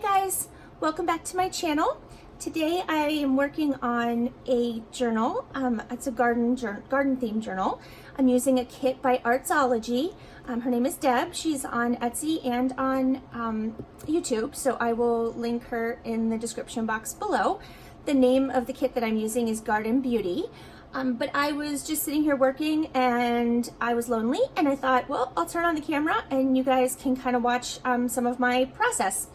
guys, welcome back to my channel. Today I am working on a journal. It's a garden themed journal. I'm using a kit by Artsology. Her name is Deb. She's on Etsy and on YouTube, so I will link her in the description box below. The name of the kit that I'm using is Garden Beauty. But I was just sitting here working and I was lonely and I thought, well, I'll turn on the camera and you guys can kind of watch some of my process.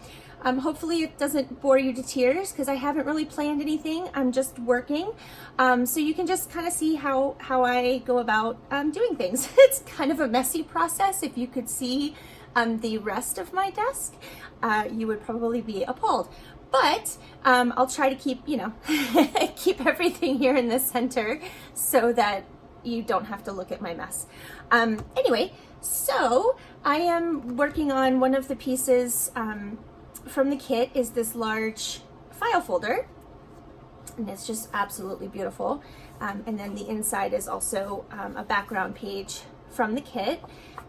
Hopefully it doesn't bore you to tears because I haven't really planned anything. I'm just working. So you can just kind of see how I go about doing things. It's kind of a messy process. If you could see the rest of my desk, you would probably be appalled. But I'll try to keep, keep everything here in the center so that you don't have to look at my mess. Anyway, so I am working on one of the pieces from the kit is this large file folder, and it's just absolutely beautiful. And then the inside is also a background page from the kit.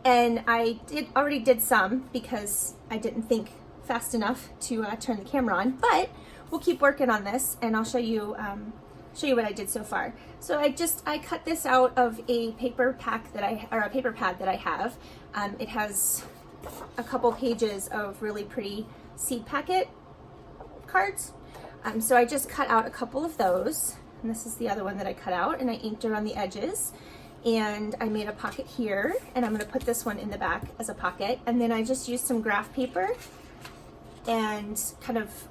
And I already did some because I didn't think fast enough to turn the camera on, but we'll keep working on this and I'll show you what I did so far. So I cut this out of a paper pack a paper pad that I have. It has a couple pages of really pretty seed packet cards. So I just cut out a couple of those, and this is the other one that I cut out, and I inked around the edges. And I made a pocket here, and I'm going to put this one in the back as a pocket. And then I just used some graph paper and kind of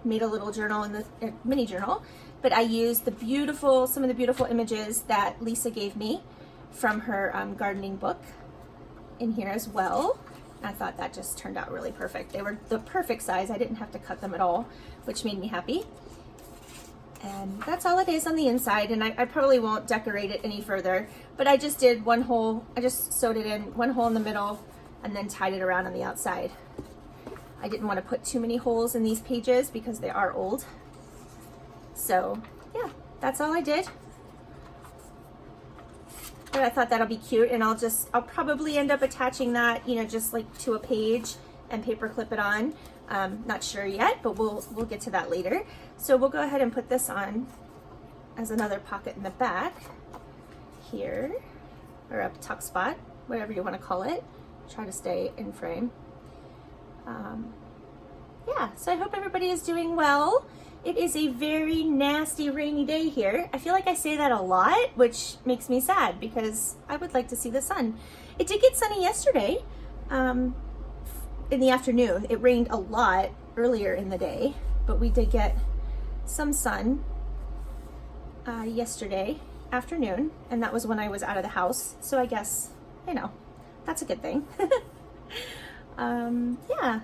made a little journal a mini journal. But I used some of the beautiful images that Lisa gave me from her gardening book in here as well. I thought that just turned out really perfect. They were the perfect size. I didn't have to cut them at all, which made me happy. And that's all it is on the inside, and I probably won't decorate it any further, but I just did one hole. I just sewed it in one hole in the middle and then tied it around on the outside. I didn't want to put too many holes in these pages because they are old. So yeah, that's all I did. But I thought that'll be cute, and I'll probably end up attaching that, just like to a page and paper clip it on. Not sure yet, but we'll get to that later. So we'll go ahead and put this on as another pocket in the back here, or a tuck spot, whatever you want to call it. Try to stay in frame. Yeah, so I hope everybody is doing well. It is a very nasty rainy day here. I feel like I say that a lot, which makes me sad because I would like to see the sun. It did get sunny yesterday in the afternoon. It rained a lot earlier in the day, but we did get some sun yesterday afternoon, and that was when I was out of the house. So I guess, that's a good thing. Yeah.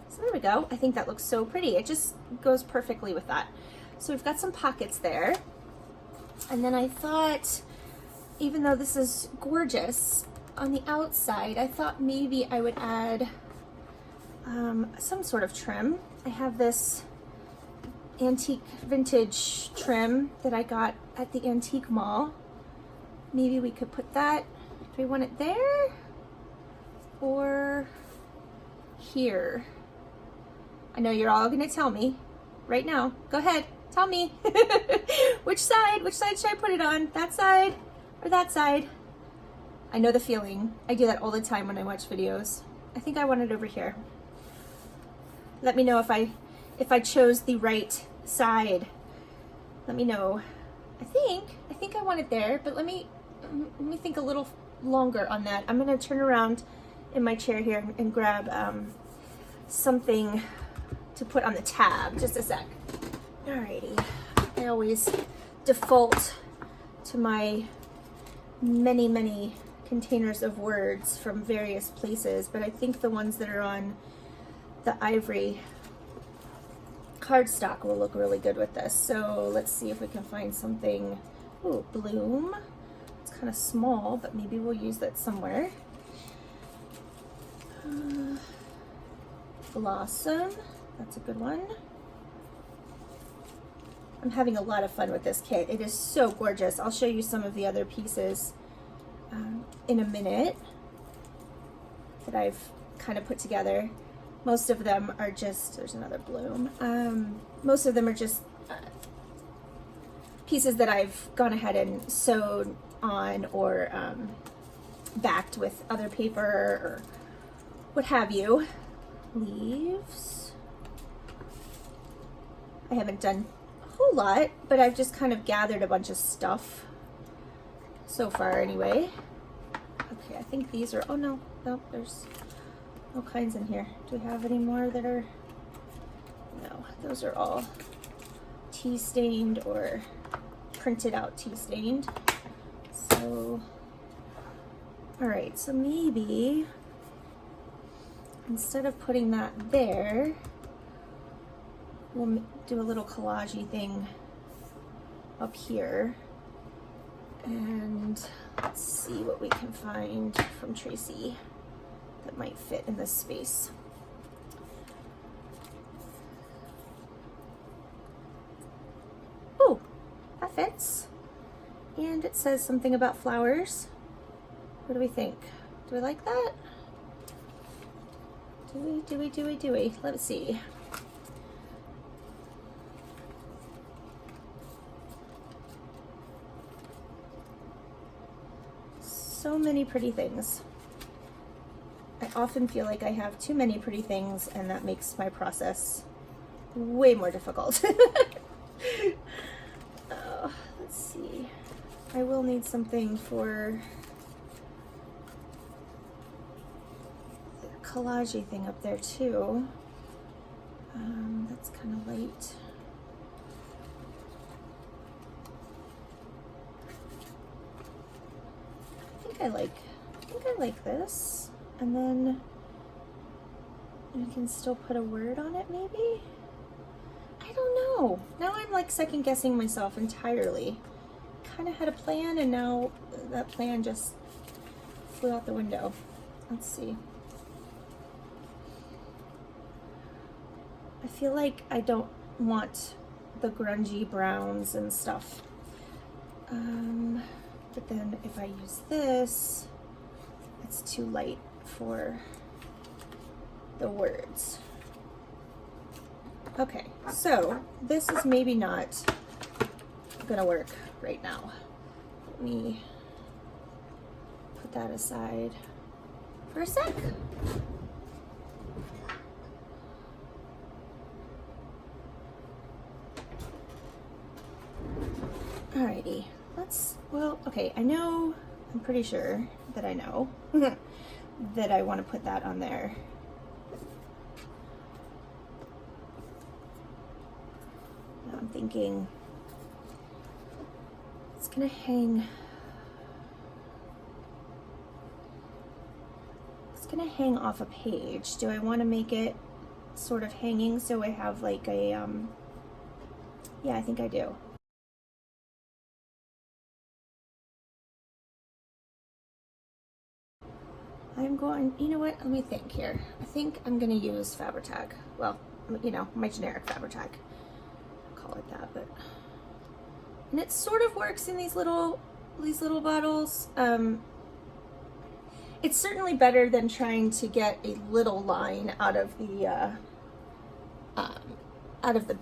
So there we go. I think that looks so pretty. It just goes perfectly with that. So we've got some pockets there. And then I thought, even though this is gorgeous, on the outside, I thought maybe I would add some sort of trim. I have this antique vintage trim that I got at the antique mall. Maybe we could put that. Do we want it there or here? I know you're all gonna tell me right now. Go ahead, tell me. Which side should I put it on? That side or that side? I know the feeling. I do that all the time when I watch videos. I think I want it over here. Let me know if I chose the right side. Let me know. I think I want it there, but let me think a little longer on that. I'm gonna turn around in my chair here and grab something to put on the tab. Just a sec. Alrighty. I always default to my many containers of words from various places, but I think the ones that are on the ivory cardstock will look really good with this. So let's see if we can find something. Ooh, bloom. It's kind of small, but maybe we'll use that somewhere. Blossom. That's a good one. I'm having a lot of fun with this kit. It is so gorgeous. I'll show you some of the other pieces in a minute that I've kind of put together. Most of them are just, there's another bloom. Most of them are just pieces that I've gone ahead and sewed on or backed with other paper or what have you. Leaves. I haven't done a whole lot, but I've just kind of gathered a bunch of stuff so far anyway. Okay, I think these are, oh no, there's all kinds in here. Do we have any more that are, no, those are all tea stained or printed out tea stained. So, all right, so maybe instead of putting that there, we'll do a little collage-y thing up here. And let's see what we can find from Tracy that might fit in this space. Oh, that fits. And it says something about flowers. What do we think? Do we like that? Do we? Let's see. So many pretty things. I often feel like I have too many pretty things, and that makes my process way more difficult. Let's see. I will need something for the collage-y thing up there too. That's kind of light. I think I like this, and then I can still put a word on it maybe? I don't know. Now I'm like second guessing myself entirely. Kind of had a plan and now that plan just flew out the window. Let's see. I feel like I don't want the grungy browns and stuff. But then if I use this, it's too light for the words. Okay, so this is maybe not gonna work right now. Let me put that aside for a sec. Alrighty. Okay, I'm pretty sure that I know that I want to put that on there. Now I'm thinking it's gonna hang. It's gonna hang off a page. Do I want to make it sort of hanging so I have like a, yeah, I think I do. I'm going, you know what, let me think here. I think I'm gonna use Fabri-Tac. Well, you know, my generic Fabri-Tac. I'll call it that, but. And it sort of works in these little bottles. It's certainly better than trying to get a little line out of the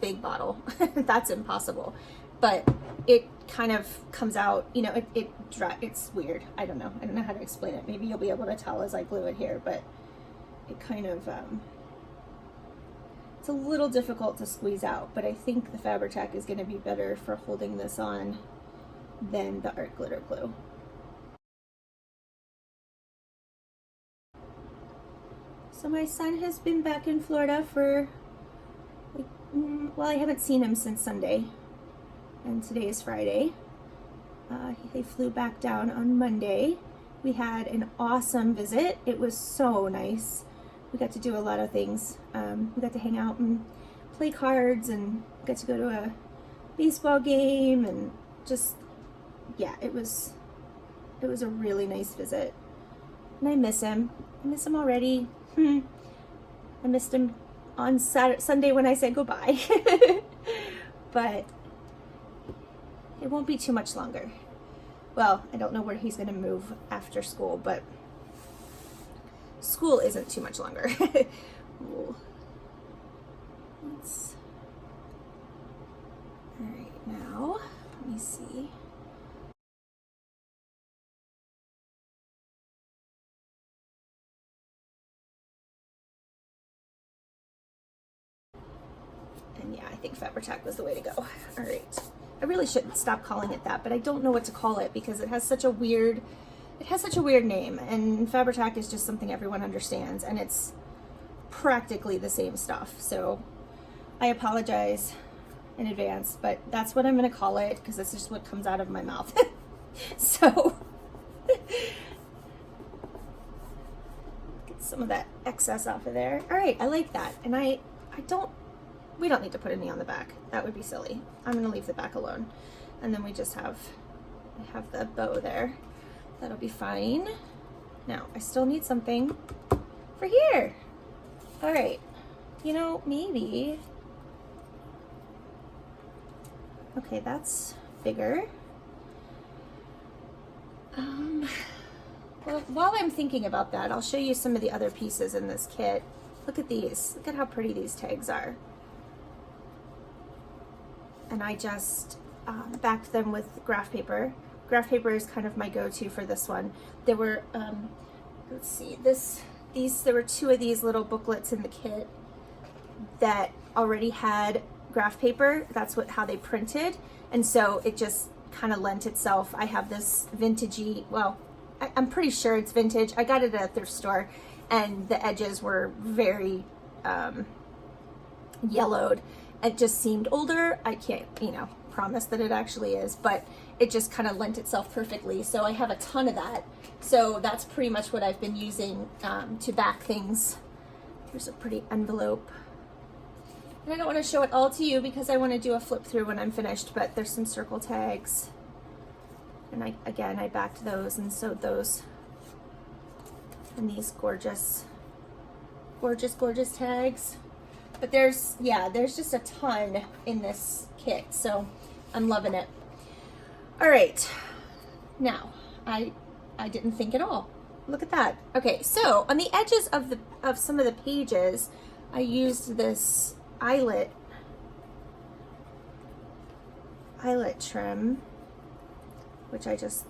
big bottle. That's impossible. But it kind of comes out, you know, it's weird. I don't know how to explain it. Maybe you'll be able to tell as I glue it here, but it kind of, it's a little difficult to squeeze out, but I think the Fabri-Tac is going to be better for holding this on than the art glitter glue. So my son has been back in Florida for, like, well, I haven't seen him since Sunday. And today is Friday. They flew back down on Monday. We had an awesome visit. It was so nice. We got to do a lot of things. We got to hang out and play cards and got to go to a baseball game and just, yeah, it was a really nice visit. And I miss him. I miss him already. I missed him on Sunday when I said goodbye. But it won't be too much longer. Well, I don't know where he's going to move after school, but school isn't too much longer. Ooh. Let's, all right, now, let me see. And yeah, I think Fabri-Tac was the way to go. All right. I really shouldn't stop calling it that, but I don't know what to call it because it has such a weird name, and Fabri-Tac is just something everyone understands, and it's practically the same stuff. So I apologize in advance, but that's what I'm going to call it because that's just what comes out of my mouth. So get some of that excess off of there. All right, I like that. And we don't need to put any on the back. That would be silly. I'm going to leave the back alone. And then we just have the bow there. That'll be fine. Now, I still need something for here. All right. You know, maybe. Okay, that's bigger. Well, while I'm thinking about that, I'll show you some of the other pieces in this kit. Look at these. Look at how pretty these tags are. And I just backed them with graph paper. Graph paper is kind of my go-to for this one. There were, let's see, there were 2 of these little booklets in the kit that already had graph paper. That's how they printed. And so it just kind of lent itself. I have this vintagey, well, I'm pretty sure it's vintage. I got it at a thrift store and the edges were very yellowed. It just seemed older. I can't, promise that it actually is, but it just kind of lent itself perfectly. So I have a ton of that. So that's pretty much what I've been using to back things. Here's a pretty envelope. And I don't want to show it all to you because I want to do a flip through when I'm finished, but there's some circle tags. And I backed those and sewed those. And these gorgeous, gorgeous, gorgeous tags. But there's just a ton in this kit, so I'm loving it. All right, now I didn't think at all. Look at that. Okay, so on the edges of some of the pages, I used this eyelet trim, which I just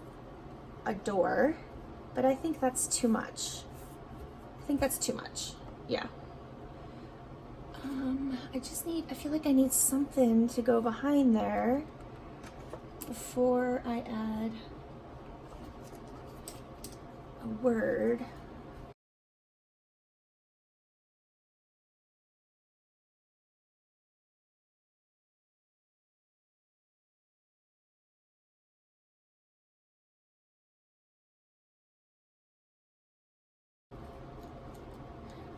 adore, but I think that's too much. Yeah. I feel like I need something to go behind there before I add a word.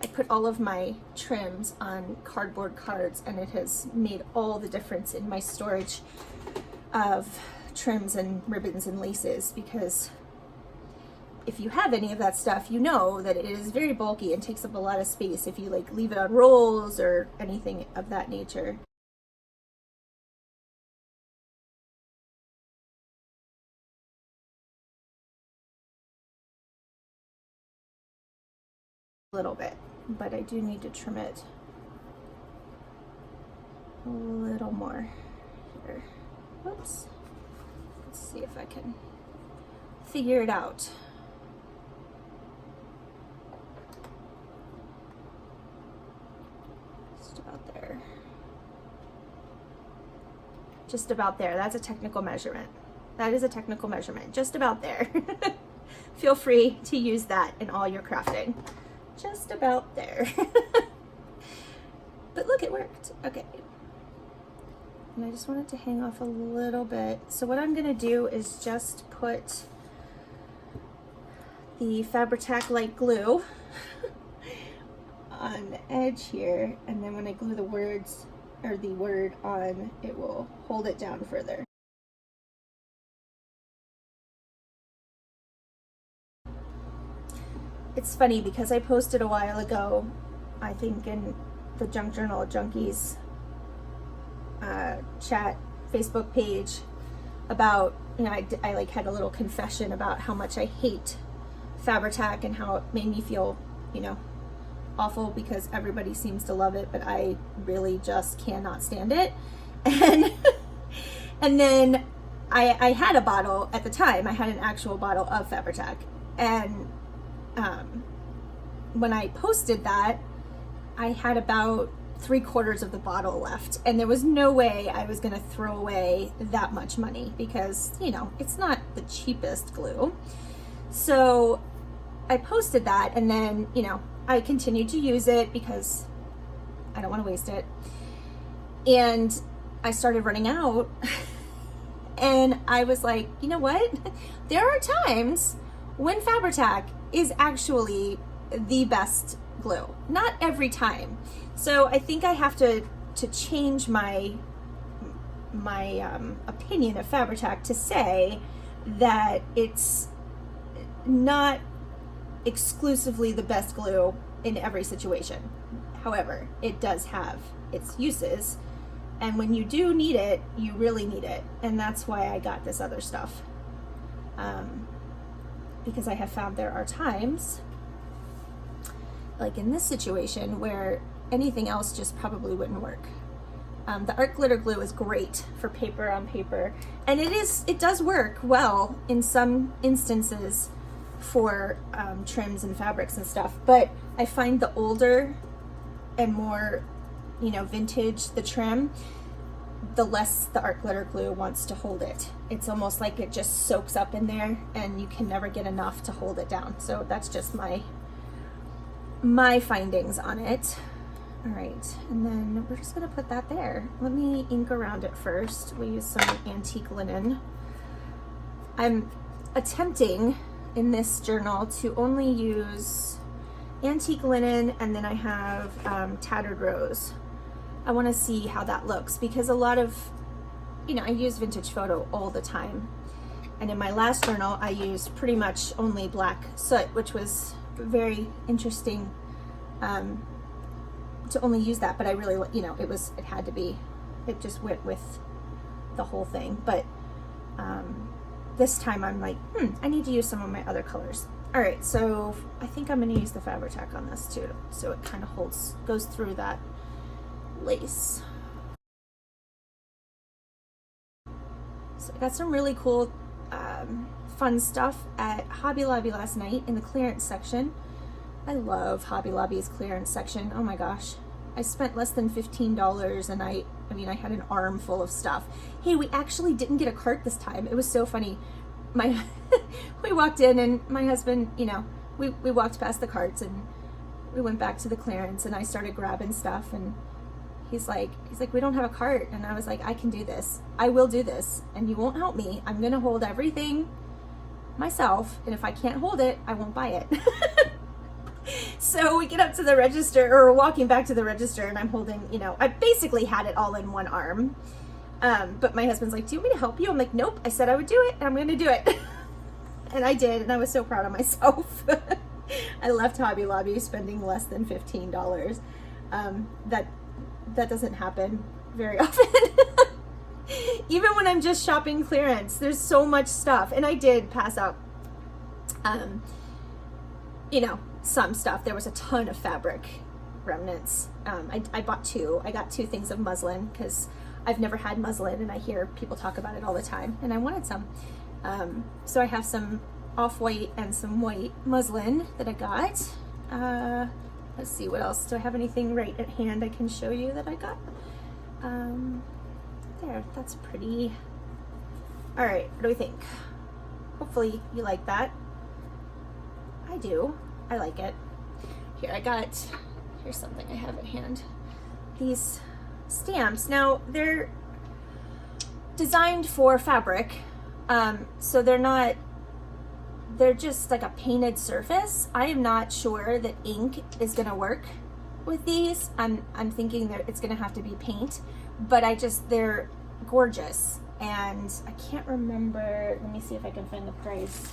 I put all of my trims on cardboard cards and it has made all the difference in my storage of trims and ribbons and laces, because if you have any of that stuff, you know that it is very bulky and takes up a lot of space if you leave it on rolls or anything of that nature. A little bit, but I do need to trim it a little more here. Whoops. Let's see if I can figure it out. Just about there. Just about there. That's a technical measurement. That is a technical measurement. Just about there. Feel free to use that in all your crafting. Just about there. But look, it worked. Okay. And I just want it to hang off a little bit. So what I'm gonna do is just put the Fabri-Tac light glue on the edge here, and then when I glue the words or the word on, it will hold it down further. It's funny because I posted a while ago, I think in the Junk Journal Junkies chat Facebook page, about, I had a little confession about how much I hate Fabri-Tac and how it made me feel, awful because everybody seems to love it, but I really just cannot stand it. And and then I had a bottle at the time. I had an actual bottle of Fabri-Tac, and when I posted that, I had about 3/4 of the bottle left, and there was no way I was going to throw away that much money because, you know, it's not the cheapest glue. So I posted that, and then, you know, I continued to use it because I don't want to waste it. And I started running out, and I was like, you know what? There are times when Fabri-Tac is actually the best glue. Not every time. So I think I have to change my opinion of Fabri-Tac to say that it's not exclusively the best glue in every situation. However, it does have its uses, and when you do need it, you really need it, and that's why I got this other stuff. Because I have found there are times, like in this situation, where anything else just probably wouldn't work. The art glitter glue is great for paper on paper, and it does work well in some instances for trims and fabrics and stuff, but I find the older and more, you know, vintage the trim, the less the art glitter glue wants to hold it. It's almost like it just soaks up in there and you can never get enough to hold it down. So that's just my findings on it. All right, and then we're just gonna put that there. Let me ink around it first. We use some antique linen. I'm attempting in this journal to only use antique linen, and then I have tattered rose. I want to see how that looks because a lot of, you know, I use vintage photo all the time, and in my last journal I used pretty much only black soot, which was very interesting to only use that, but I really, you know, it had to be, it just went with the whole thing. But this time I'm like, I need to use some of my other colors. All right, so I think I'm going to use the Fabri-Tac on this too, so it kind of goes through that lace. So I got some really cool fun stuff at Hobby Lobby last night in the clearance section. I love Hobby Lobby's clearance section. Oh my gosh, I spent less than $15, and I mean I had an arm full of stuff. Hey, we actually didn't get a cart this time. It was so funny. We walked in, and my husband, you know, we walked past the carts and we went back to the clearance, and I started grabbing stuff, and he's like, we don't have a cart. And I was like, I can do this. I will do this, and you won't help me. I'm gonna hold everything myself, and if I can't hold it, I won't buy it. So we get up to the register, or we're walking back to the register, and I'm holding, you know, I basically had it all in one arm. But my husband's like, do you want me to help you? I'm like, nope, I said I would do it, and I'm gonna do it. And I did, and I was so proud of myself. I left Hobby Lobby spending less than $15. That doesn't happen very often. Even when I'm just shopping clearance, there's so much stuff. And I did pass out, you know, some stuff. There was a ton of fabric remnants. I bought two. I got 2 things of muslin because I've never had muslin, and I hear people talk about it all the time, and I wanted some. So I have some off-white and some white muslin that I got. Let's see, what else? Do I have anything right at hand I can show you that I got? There, that's pretty. All right, what do we think? Hopefully you like that. I do. I like it. Here, here's something I have at hand. These stamps. Now, they're designed for fabric, so they're just like a painted surface. I am not sure that ink is gonna work with these. I'm thinking that it's gonna have to be paint, but they're gorgeous, and I can't remember, let me see if I can find the price.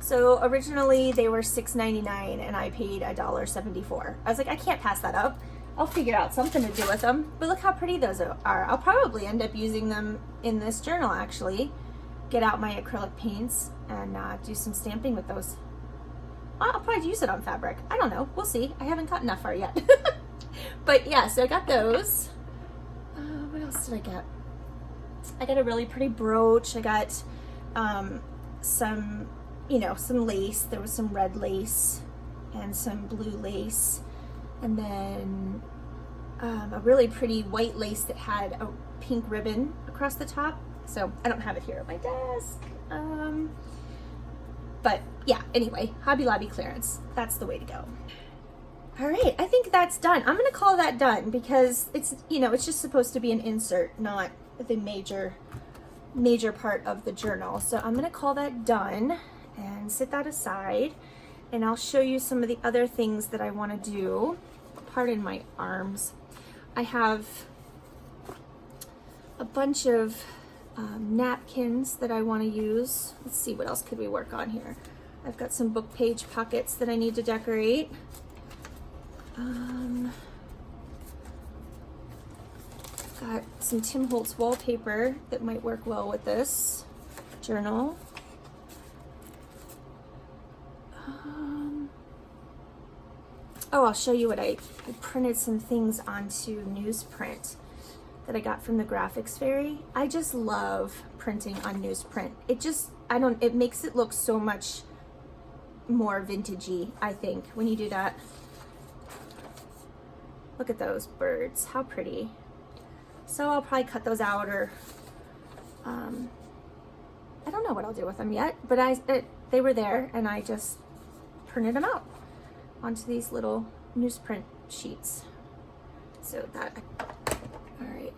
So originally they were $6.99, and I paid $1.74. I was like, I can't pass that up. I'll figure out something to do with them. But look how pretty those are. I'll probably end up using them in this journal, actually. Get out my acrylic paints and do some stamping with those. I'll probably use it on fabric. I don't know. We'll see. I haven't gotten that far yet. But yeah, so I got those. What else did I get? I got a really pretty brooch. I got some, you know, some lace. There was some red lace and some blue lace. And then a really pretty white lace that had a pink ribbon across the top. So I don't have it here at my desk. But yeah, anyway, Hobby Lobby clearance. That's the way to go. All right, I think that's done. I'm gonna call that done because it's, you know, it's just supposed to be an insert, not the major part of the journal. So I'm gonna call that done and set that aside. And I'll show you some of the other things that I wanna do. Pardon my arms. I have a bunch of napkins that I want to use. Let's see, what else could we work on here? I've got some book page pockets that I need to decorate. Got some Tim Holtz wallpaper that might work well with this journal. Oh, I'll show you what I printed some things onto newsprint that I got from the Graphics Fairy. I just love printing on newsprint. It makes it look so much more vintagey, I think, when you do that. Look at those birds, how pretty. So I'll probably cut those out, or I don't know what I'll do with them yet, but they were there and I just printed them out onto these little newsprint sheets. So that, all right.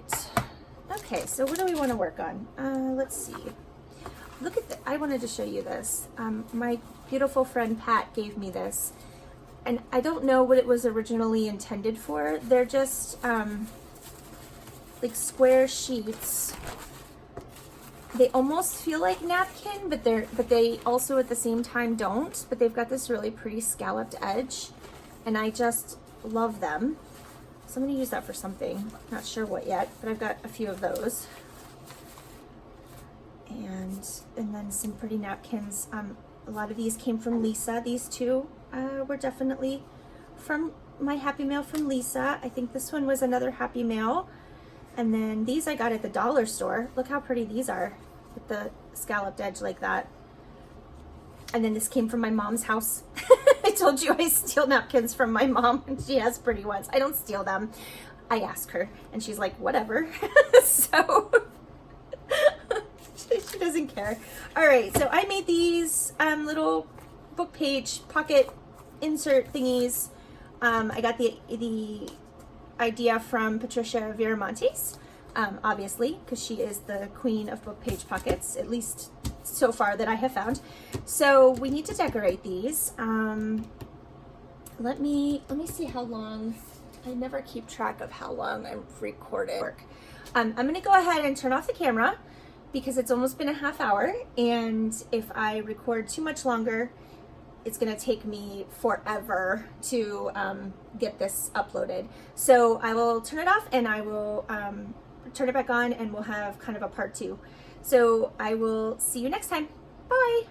Okay, so what do we want to work on? Let's see. Look at I wanted to show you this. My beautiful friend Pat gave me this, and I don't know what it was originally intended for. They're just like square sheets. They almost feel like napkin, but they also at the same time don't. But they've got this really pretty scalloped edge, and I just love them. So I'm gonna use that for something. Not sure what yet, but I've got a few of those. And then some pretty napkins. A lot of these came from Lisa. These two were definitely from my Happy Mail from Lisa. I think this one was another Happy Mail. And then these I got at the dollar store. Look how pretty these are with the scalloped edge like that. And then this came from my mom's house. I told you I steal napkins from my mom, and she has pretty ones. I don't steal them. I ask her, and she's like, whatever. So she doesn't care. All right, so I made these little book page pocket insert thingies. I got the idea from Patricia Viramontes, obviously, because she is the queen of book page pockets, at least so far that I have found. So we need to decorate these. Let me see how long. I never keep track of how long I'm recording. I'm gonna go ahead and turn off the camera because it's almost been a half hour, and if I record too much longer, it's gonna take me forever to get this uploaded. So I will turn it off and I will turn it back on, and we'll have kind of a part 2. So I will see you next time. Bye.